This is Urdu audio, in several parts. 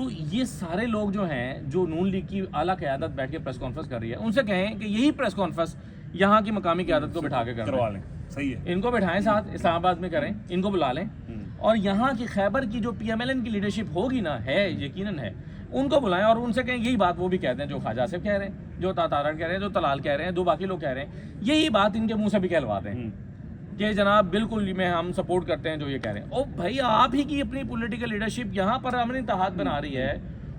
تو یہ سارے لوگ جو ہیں جو نون لیگ کی اعلیٰ قیادت بیٹھ کے پریس کانفرنس کر رہی ہے ان سے کہیں کہ یہی پریس کانفرنس یہاں کی مقامی قیادت کو بٹھا کے کروا لیں. صحیح ہے. ان کو بٹھائیں ساتھ اسلام آباد میں کریں, ان کو بلا لیں, اور یہاں کی خیبر کی جو پی ایم ایل این کی لیڈرشپ ہوگی نا, ہے یقیناً ہے, ان کو بلائیں اور ان سے کہیں یہی بات وہ بھی کہتے ہیں جو خواجہ آصف کہہ رہے ہیں, جو تاتارڑ کہہ رہے ہیں, جو طلال کہہ رہے ہیں, جو باقی لوگ کہہ رہے ہیں, یہی بات ان کے منہ سے بھی کہلواتے ہیں کہ جناب بالکل ہم سپورٹ کرتے ہیں جو یہ کہہ رہے ہیں. او بھائی آپ ہی کی اپنی پولیٹیکل لیڈرشپ یہاں پر امن اتحاد بنا رہی ہے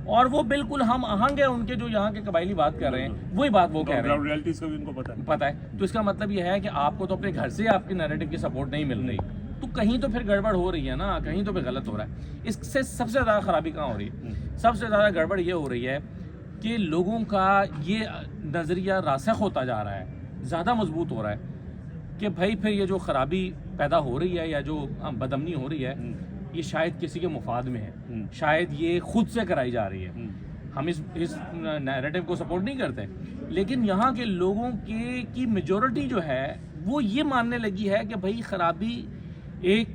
اور وہ بالکل ہم آہنگ ہے ان کے جو یہاں کے قبائلی بات کر رہے ہیں وہی بات وہ کہہ رہے ہیں, ریالٹیز کا بھی ان کو پتہ ہے. تو اس کا مطلب یہ ہے کہ آپ کو تو اپنے گھر سے آپ کی نیریٹو کی سپورٹ نہیں مل رہی, تو کہیں تو پھر گڑبڑ ہو رہی ہے نا, کہیں تو پھر غلط ہو رہا ہے. اس سے سب سے زیادہ خرابی کہاں ہو رہی ہے؟ سب سے زیادہ گڑبڑ یہ ہو رہی ہے کہ لوگوں کا یہ نظریہ راسخ ہوتا جا رہا ہے, زیادہ مضبوط ہو رہا ہے کہ بھائی پھر یہ جو خرابی پیدا ہو رہی ہے یا جو بدامنی ہو رہی ہے یہ شاید کسی کے مفاد میں ہے, شاید یہ خود سے کرائی جا رہی ہے. ہم اس نیریٹو کو سپورٹ نہیں کرتے, لیکن یہاں کے لوگوں کی میجورٹی جو ہے وہ یہ ماننے لگی ہے کہ بھائی خرابی ایک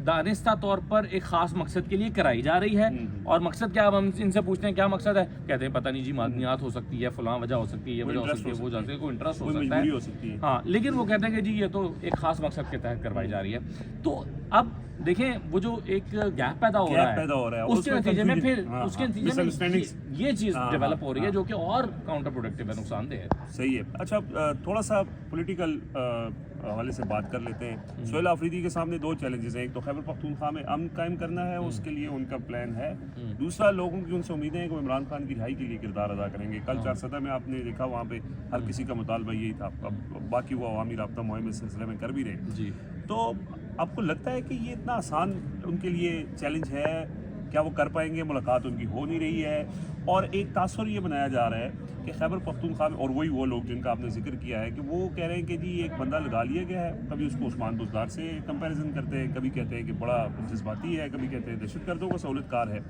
دانستہ طور پر ایک خاص مقصد کے لیے کرائی جا رہی ہے. اور مقصد کیا, اب ہم ان سے پوچھتے ہیں کیا مقصد ہے, کہتے ہیں پتہ نہیں جی معدنیات ہو سکتی ہے, فلاں وجہ ہو سکتی ہے, یہ وجہ ہو سکتی ہے, وہ جاتے کوئی انٹرسٹ ہو سکتا ہے, ہاں, لیکن وہ کہتے ہیں کہ جی یہ تو ایک خاص مقصد کے تحت کروائی جا رہی ہے. تو اب دیکھیں وہ جو ایک گیپ پیدا ہو رہا ہے اس کے نتیجے میں پھر اس کے نتیجے میں یہ چیز ڈیولپ ہو رہی ہے جو کہ اور کاؤنٹر پروڈکٹیو ہے, نقصان دہ ہے. صحیح ہے. اچھا تھوڑا سا پولیٹیکل حوالے سے بات کر لیتے ہیں. سہیل آفریدی کے سامنے دو چیلنجز ہیں, ایک تو خیبر پختونخوا میں امن قائم کرنا ہے, اس کے لیے ان کا پلان ہے. دوسرا لوگوں کی ان سے امیدیں ہیں کہ وہ عمران خان کی رہائی کے لیے کردار ادا کریں گے. کل 4 میں آپ نے دیکھا وہاں پہ ہر کسی کا مطالبہ یہی تھا, باقی وہ عوامی رابطہ مہم اس سلسلے میں کر بھی رہے ہیں. جی, تو آپ کو لگتا ہے کہ یہ اتنا آسان ان کے لیے چیلنج ہے, کیا وہ کر پائیں گے؟ ملاقات ان کی ہو نہیں رہی ہے, اور ایک تاثر یہ بنایا جا رہا ہے کہ خیبر پختونخوا میں, اور وہی وہ لوگ جن کا آپ نے ذکر کیا ہے کہ وہ کہہ رہے ہیں کہ جی ایک بندہ لگا لیا گیا ہے, کبھی اس کو عثمان بزدار سے کمپیریزن کرتے ہیں, کبھی کہتے ہیں کہ بڑا جذباتی ہے, کبھی کہتے ہیں دہشت گردوں کا سہولت کار ہے.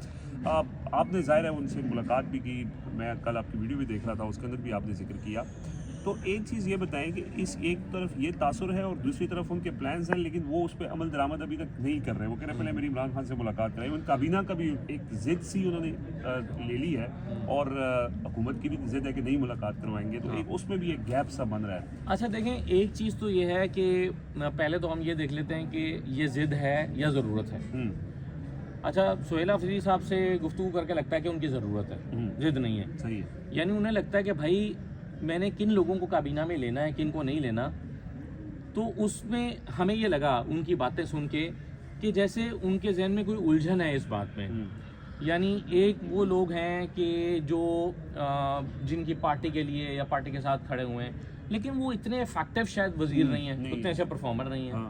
آپ نے ظاہر ہے ان سے ملاقات بھی کی, میں کل آپ کی ویڈیو بھی دیکھ رہا تھا, اس کے اندر بھی آپ نے ذکر کیا. تو ایک چیز یہ بتائیں کہ اس ایک طرف یہ تاثر ہے اور دوسری طرف ان کے پلانز ہیں, لیکن وہ اس پہ عمل درآمد ابھی تک نہیں کر رہے. وہ کہہ رہے ہیں پہلے میری عمران خان سے ملاقات کریں. ان کابینہ کا بھی ایک ضد سی انہوں نے لے لی ہے, اور حکومت کی بھی ضد ہے کہ نہیں ملاقات کروائیں گے, تو ایک اس میں بھی ایک گیپ سا بن رہا ہے. اچھا دیکھیں, ایک چیز تو یہ ہے کہ پہلے تو ہم یہ دیکھ لیتے ہیں کہ یہ ضد ہے یا ضرورت ہے. اچھا, سہیل آفریدی صاحب سے گفتگو کر کے لگتا ہے کہ ان کی ضرورت ہے, ضد نہیں ہے. صحیح ہے. یعنی انہیں لگتا ہے کہ بھائی میں نے کن لوگوں کو کابینہ میں لینا ہے, کن کو نہیں لینا. تو اس میں ہمیں یہ لگا ان کی باتیں سن کے کہ جیسے ان کے ذہن میں کوئی الجھن ہے اس بات میں. یعنی ایک وہ لوگ ہیں کہ جو جن کی پارٹی کے لیے یا پارٹی کے ساتھ کھڑے ہوئے ہیں, لیکن وہ اتنے افیکٹو شاید وزیر نہیں ہیں, اتنے ایسے پرفارمر نہیں ہیں.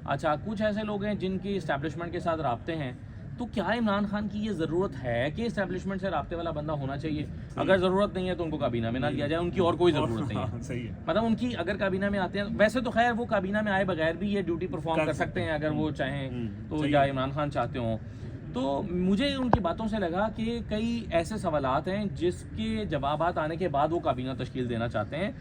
اچھا, کچھ ایسے لوگ ہیں جن کی اسٹیبلشمنٹ کے ساتھ رابطے ہیں. تو کیا عمران خان کی یہ ضرورت ہے کہ اسٹیبلشمنٹ سے رابطے والا بندہ ہونا چاہیے؟ اگر ضرورت نہیں ہے تو ان کو کابینہ میں نہ لیا جائے, ان کی اور کوئی ضرورت نہیں ہے. صحیح ہے. مطلب ان کی اگر کابینہ میں آتے ہیں, ویسے تو خیر وہ کابینہ میں آئے بغیر بھی یہ ڈیوٹی پرفارم کر سکتے ہیں اگر وہ چاہیں تو, یا عمران خان چاہتے ہوں. تو مجھے ان کی باتوں سے لگا کہ کئی ایسے سوالات ہیں جس کے جوابات آنے کے بعد وہ کابینہ تشکیل دینا چاہتے ہیں.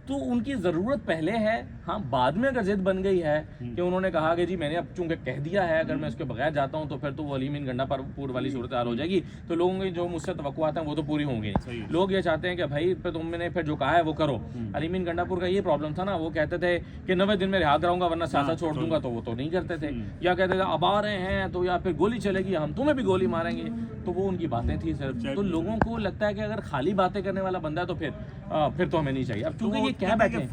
تو ان کی ضرورت پہلے ہے. ہاں, بعد میں اگر ضد بن گئی ہے کہ انہوں نے کہا کہ جی میں نے اب چونکہ کہہ دیا ہے, اگر میں اس کے بغیر جاتا ہوں تو پھر تو وہ علی امین گنڈا پر پور والی صورتحال ہو جائے گی, تو لوگوں کی جو مجھ سے توقعات ہیں وہ تو پوری ہوں گی. لوگ یہ چاہتے ہیں کہ بھائی پھر تم نے پھر جو کہا ہے وہ کرو. علی امین گنڈا پور کا یہ پرابلم تھا نا, وہ کہتے تھے کہ 90 دن میں رہا کراؤں گا ورنہ سیاست چھوڑ دوں گا, تو وہ تو نہیں کرتے تھے. یا کہتے تھے اب آ رہے ہیں تو یا پھر گولی چلے گی, ہم تمہیں بھی گولی ماریں گے. تو وہ ان کی باتیں تھیں صرف. تو لوگوں کو لگتا ہے کہ اگر خالی باتیں کرنے والا بندہ ہے تو پھر تو ہمیں نہیں چاہیے. اب چونکہ یہ کہہ بیٹھے ہیں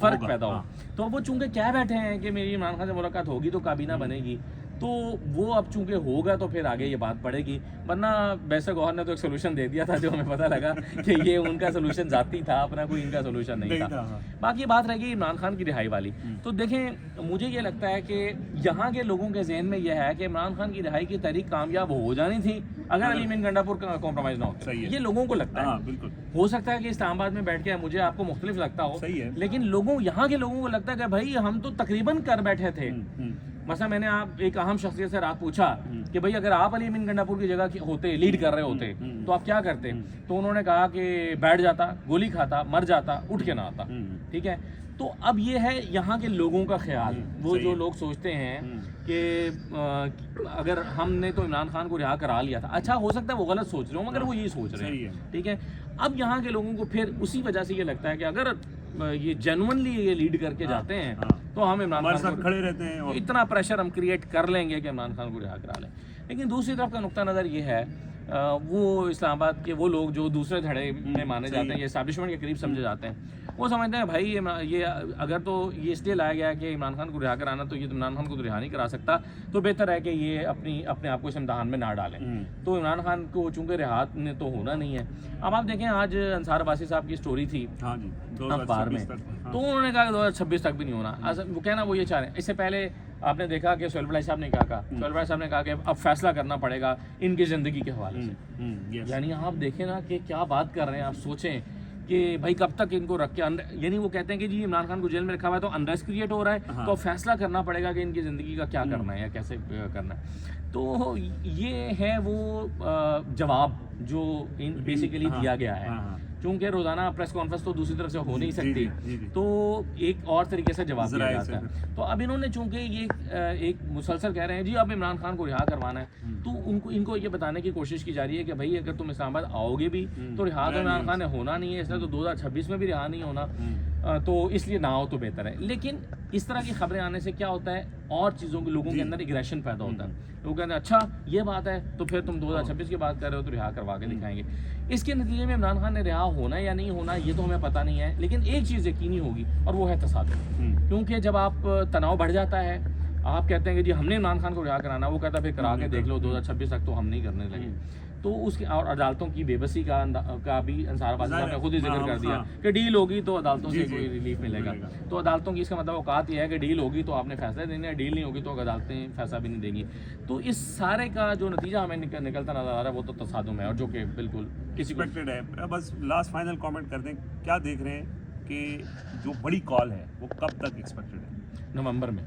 فرق پیدا ہو, تو وہ چونکہ کہہ بیٹھے ہیں کہ میری عمران خان سے ملاقات ہوگی تو کابینہ بنے گی, تو وہ اب چونکہ ہوگا تو پھر آگے یہ بات پڑے گی. ورنہ ویسے گوہر نے تو ایک سولوشن دے دیا تھا جو ہمیں پتہ لگا کہ یہ ان کا سولوشن ذاتی تھا, اپنا کوئی ان کا سولوشن نہیں تھا. باقی بات رہ گئی عمران خان کی رہائی والی. تو دیکھیں, مجھے یہ لگتا ہے کہ یہاں کے لوگوں کے ذہن میں یہ ہے کہ عمران خان کی رہائی کی تحریک کامیاب ہو جانی تھی اگر علی امین گنڈا پور کا کمپرومائز نہ ہوتا. یہ لوگوں کو لگتا ہے. ہو سکتا ہے کہ اسلام آباد میں بیٹھ کے مجھے آپ کو مختلف لگتا ہو, لیکن یہاں کے لوگوں کو لگتا ہے کہ بھائی ہم تو تقریباً کر بیٹھے تھے. مثلا میں نے آپ ایک اہم شخصیت سے رات پوچھا کہ بھائی اگر آپ علی امین گنڈا پور کی جگہ ہوتے, لیڈ کر رہے ہوتے, تو آپ کیا کرتے؟ تو انہوں نے کہا کہ بیٹھ جاتا, گولی کھاتا, مر جاتا, اٹھ کے نہ آتا. ٹھیک ہے, تو اب یہ ہے یہاں کے لوگوں کا خیال، وہ جو لوگ سوچتے ہیں کہ اگر ہم نے تو عمران خان کو رہا کرا لیا تھا، اچھا ہو سکتا ہے وہ غلط سوچ رہے ہوں مگر وہ یہی سوچ رہے ہیں، ٹھیک ہے. اب یہاں کے لوگوں کو پھر اسی وجہ سے یہ لگتا ہے کہ اگر یہ جینوئنلی یہ لیڈ کر کے جاتے ہیں تو ہم عمران خان کو کھڑے رہتے ہیں، اتنا پریشر ہم کریٹ کر لیں گے کہ عمران خان کو رہا کرا لیں. لیکن دوسری طرف کا نقطہ نظر یہ ہے وہ اسلام آباد کے وہ لوگ جو دوسرے دھڑے میں مانے جاتے ہیں، یہ اسٹیبلشمنٹ کے قریب سمجھے جاتے ہیں، وہ سمجھتے ہیں بھائی یہ اگر تو یہ اس لیے لایا گیا کہ عمران خان کو رہا کرانا، تو یہ عمران خان کو تو رہا نہیں کرا سکتا، تو بہتر ہے کہ یہ اپنے آپ کو اس امتحان میں نہ ڈالیں. تو عمران خان کو چونکہ رہا نے تو ہونا نہیں ہے. اب آپ دیکھیں آج انصار عباسی صاحب کی سٹوری تھی اخبار میں، تو انہوں نے کہا کہ 2026 تک بھی نہیں ہونا. وہ کہنا وہ یہ چاہ رہے ہیں. اس سے پہلے آپ نے دیکھا کہ سہیل بڑائی صاحب نے کیا کہا، سہیل بڑائی صاحب نے کہا کہ اب فیصلہ کرنا پڑے گا ان کی زندگی کے حوالے سے. یعنی آپ دیکھیں نا کہ کیا بات کر رہے ہیں. آپ سوچیں کہ بھائی کب تک ان کو رکھ کے، یعنی وہ کہتے ہیں کہ جی عمران خان کو جیل میں رکھا ہوا ہے تو انریسٹ کریٹ ہو رہا ہے، تو فیصلہ کرنا پڑے گا کہ ان کی زندگی کا کیا کرنا ہے یا کیسے کرنا ہے. تو یہ ہے وہ جواب جو بیسیکلی دیا گیا ہے. چونکہ روزانہ پریس کانفرنس تو دوسری طرف سے ہو نہیں سکتی، تو ایک اور طریقے سے جواب دیا جاتا ہے. تو اب انہوں نے چونکہ یہ ایک مسلسل کہہ رہے ہیں جی اب عمران خان کو رہا کروانا ہے، تو ان کو یہ بتانے کی کوشش کی جا رہی ہے کہ بھائی اگر تم اسلام آباد آؤ گے بھی تو رہا تو عمران خان نے ہونا نہیں ہے، اس لیے تو 2026 میں بھی رہا نہیں ہونا، تو اس لیے نہ ہو تو بہتر ہے. لیکن اس طرح کی خبریں آنے سے کیا ہوتا ہے، اور چیزوں کے لوگوں کے اندر اگریشن پیدا ہوتا ہے. لوگ کہتے ہیں اچھا یہ بات ہے تو پھر تم 2026 کی بات کر رہے ہو تو رہا کروا کے دکھائیں گے. اس کے نتیجے میں عمران خان نے رہا ہونا یا نہیں ہونا یہ تو ہمیں پتہ نہیں ہے، لیکن ایک چیز یقینی ہوگی اور وہ ہے تصادم. کیونکہ جب آپ تناؤ بڑھ جاتا ہے، آپ کہتے ہیں کہ جی ہم نے عمران خان کو رہا کرانا، وہ کہتا ہے پھر کرا کے دیکھ لو 2026 تک تو ہم نہیں کرنے لگے. تو اس کی اور عدالتوں کی بے بسی کا بھی انصار عباسی صاحب نے خود ہی ذکر کر دیا کہ ڈیل ہوگی تو عدالتوں سے کوئی ریلیف ملے گا. تو عدالتوں کی اس کا مطلب اوقات یہ ہے کہ ڈیل ہوگی تو آپ نے فیصلے دینے ہیں، ڈیل نہیں ہوگی تو عدالتیں فیصلہ بھی نہیں دیں گی. تو اس سارے کا جو نتیجہ ہمیں نکلتا نظر آ رہا ہے وہ تو تصادم ہے، اور جو کہ بالکل ایکسپیکٹڈ ہے. بس لاسٹ فائنل کامنٹ کر دیں، کیا دیکھ رہے ہیں کہ جو بڑی کال ہے وہ کب تک ایکسپیکٹڈ ہے؟ نومبر میں.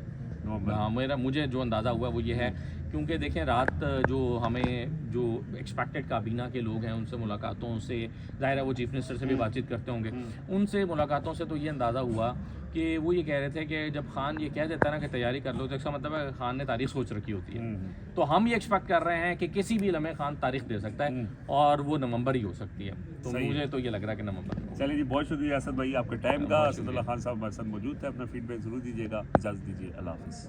ہاں مجھے جو اندازہ ہوا وہ یہ ہے، کیونکہ دیکھیں رات جو ہمیں جو ایکسپیکٹڈ کابینہ کے لوگ ہیں ان سے ملاقاتوں سے، ظاہر ہے وہ چیف منسٹر سے بھی بات چیت کرتے ہوں گے، ان سے ملاقاتوں سے تو یہ اندازہ ہوا کہ وہ یہ کہہ رہے تھے کہ جب خان یہ کہہ دیتا ہے نا کہ تیاری کر لو تو اس کا مطلب ہے خان نے تاریخ سوچ رکھی ہوتی ہے. تو ہم یہ ایکسپیکٹ کر رہے ہیں کہ کسی بھی لمحے خان تاریخ دے سکتا ہے اور وہ نومبر ہی ہو سکتی ہے. تو مجھے تو یہ لگ رہا ہے کہ نومبر میں. چلیے جی، بہت شکریہ اسد بھائی آپ کے ٹائم کا. اسد اللہ خان صاحب ہمارے ساتھ موجود تھے، اپنا فیڈ بیک ضرور دیجیے گا. اجازت دیجیے، اللہ حافظ.